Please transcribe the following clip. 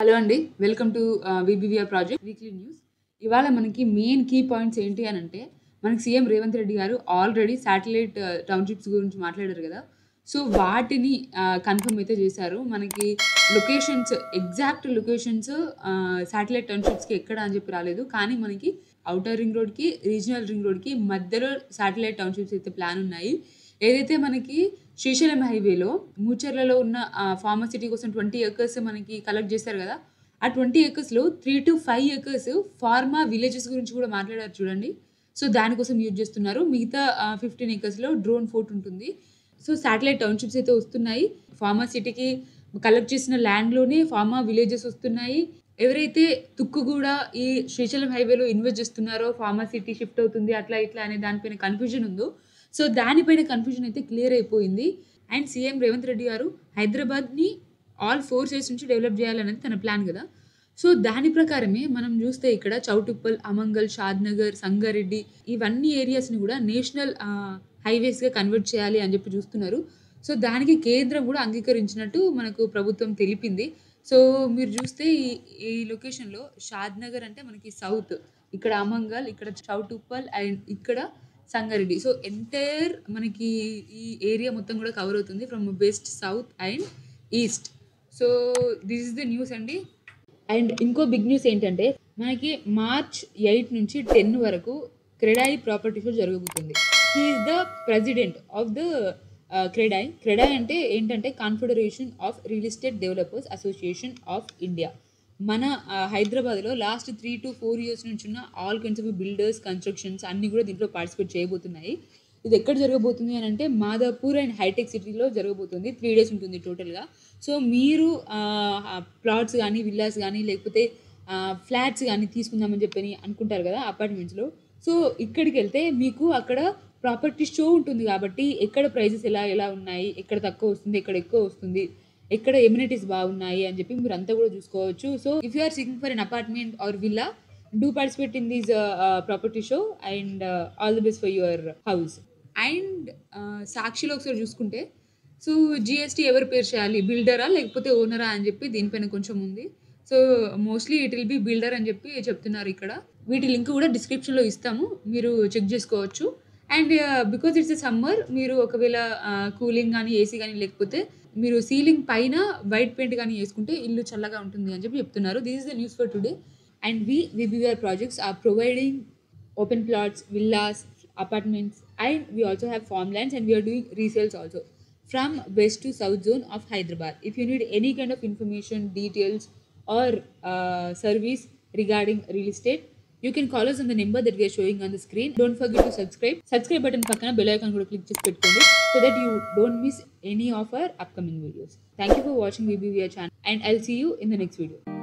Hello అండి. Welcome to VBVR project weekly news. ఇవాళ మనకి మెయిన్ కీ పాయింట్స్ ఏంటి అనంటే, మనకి సీఎం రేవంత్ రెడ్డి గారు ఆల్రెడీ శాటిలైట్ టౌన్‌షిప్స్ గురించి మాట్లాడారు గదా! సో, వాటిని కన్ఫర్మ్ అయితే జేశారు. మనకి లొకేషన్స్ ఎగ్జాక్ట్ లొకేషన్స్ శాటిలైట్ టౌన్‌షిప్స్‌కి ఎక్కడ అని జెప్పి రాలేదు. కానీ మనకి ఔటర్ రింగ్ రోడ్‌కి, రీజనల్ రింగ్ రోడ్‌కి మధ్యలో శాటిలైట్ టౌన్‌షిప్స్ అయితే ప్లాన్ ఉన్నాయి. ఏదైతే మనకి శ్రీశైలం హైవేలో ముచెర్లలో ఉన్న ఫార్మసిటీ కోసం 20 ఎకర్స్ మనకి కలెక్ట్ చేశారు గదా! ఆ 20 ఎకర్స్‌లో 3-5 ఎకర్స్ ఫార్మా విలేజెస్ గురించి కూడా మాట్లాడారు చూడండి. సో, దానికోసం యూజ్ చేస్తున్నారు. మిగతా 15 ఎకర్స్‌లో డ్రోన్ ఫోర్ట్ ఉంటుంది. సో, శాటిలైట్ టౌన్‌షిప్స్ అయితే వస్తున్నాయి. ఫార్మా సిటీకి కలెక్ట్ చేసిన ల్యాండ్‌లోనే ఫార్మా విలేజెస్ వస్తున్నాయి. ఎవరైతే తుక్కుగూడ ఈ శ్రీశైలం హైవేలో ఇన్వెస్ట్ చేస్తున్నారో ఫార్మా సిటీ షిఫ్ట్ అవుతుంది అట్లా ఇట్లా అనే దానిపైన కన్‌ఫ్యూజన్ ఉందో, సో, దానిపైన కన్‌ఫ్యూజన్ అయితే క్లియర్ అయిపోయింది. అండ్ సీఎం రేవంత్ రెడ్డి గారు హైదరాబాద్‌ని ఆల్ 4 స్టేట్స్ నుంచి డెవలప్ చేయాలనేది తన ప్లాన్ గదా! సో, దాని ప్రకారమే మనం జూస్తే ఇక్కడ చౌటుప్పల్, అమంగల్, షాద్‌నగర్, సంగారెడ్డి ఇవన్నీ ఏరియాస్‌ని గూడా నేషనల్ హైవేస్‌గా కన్వర్ట్ చేయాలి అని జెప్పి చూస్తున్నారు. సో, దానికి కేంద్రం గూడా అంగీకరించినట్టు మనకు ప్రభుత్వం తెలిపింది. సో, మీరు జూస్తే ఈ లొకేషన్‌లో షాద్‌నగర్ అంటే మనకి సౌత్. ఇక్కడ అమంగల్, ఇక్కడ చౌటుప్పల్ అండ్ ఇక్కడ సంగారెడ్డి. సో, ఎంటైర్ మనకి ఈ ఏరియా మొత్తం గూడా కవర్ అవుతుంది. From west, south and east. So, this is the news అండి. అండ్ ఇంకో బిగ్ న్యూస్ ఏంటంటే, మనకి మార్చ్ 8 నుంచి 10 వరకు క్రెడాయి ప్రాపర్టీ షో జరగబోతుంది. He is the president of the CREDAI. CREDAI అంటే ఏంటంటే, confederation of real estate developers association of India. మన హైదరాబాద్‌లో లాస్ట్ 3-4 ఇయర్స్ నుంచున్న all kinds of builders, constructions అన్నీ గూడా దీంట్లో పార్టిసిపేట్ చేయబోతున్నాయి. ఇది ఎక్కడ జరగబోతుంది అనంటే, మాదాపూర్ అండ్ హైటెక్ సిటీలో జరగబోతుంది. 3 డేస్ ఉంటుంది టోటల్‌గా. సో, మీరు ప్లాట్స్ గానీ, విల్లాస్ గానీ, లేకపోతే ఫ్లాట్స్ గానీ తీసుకుందామని చెప్పని అనుకుంటారు గదా! అపార్ట్మెంట్స్‌లో. సో, ఇక్కడికెళ్తే మీకు అక్కడ ప్రాపర్టీ షో ఉంటుంది గాబట్టి, ఎక్కడ ప్రైజెస్ ఎలా ఎలా ఉన్నాయి, ఎక్కడ తక్కువ వస్తుంది, ఎక్కడ ఎక్కువ వస్తుంది, ఎక్కడ ఎమ్యూనిటీస్ బాగున్నాయి అని చెప్పి మీరంతా గూడా చూసుకోవచ్చు. So, if you are seeking for an apartment or villa, do participate in this property show and all the best for your house. And సాక్షిలో ఒకసారి చూసుకుంటే, సో, జీఎస్టీ ఎవరి పేరు చేయాలి? బిల్డరా? లేకపోతే ఓనరా? అని చెప్పి దీనిపైన కొంచెం ఉంది. So, mostly it will be builder అని చెప్పి చెప్తున్నారు ఇక్కడ. వీటి లింక్ కూడా డిస్క్రిప్షన్‌లో ఇస్తాము. మీరు చెక్ చేసుకోవచ్చు. And because it's a summer మీరు ఒకవేళ కూలింగ్ గానీ, ఏసీ గానీ లేకపోతే మీరు సీలింగ్ పైన వైట్ పెయింట్ గానీ యేసుకుంటే ఇల్లు చల్లగా ఉంటుంది అని చెప్పి చెప్తున్నారు. This is the news for today. And VBVR projects are providing open plots, villas, apartments, and we also have farmlands and we are doing resales also from west to south zone of Hyderabad. If you need any kind of information, details or service regarding real estate, you can call us on the number that we are showing on the screen. Don't forget to subscribe. Subscribe button pakkana bell icon kuda click chesi pettukondi so that you don't miss any of our upcoming videos. Thank you for watching VBVR channel and I'll see you in the next video.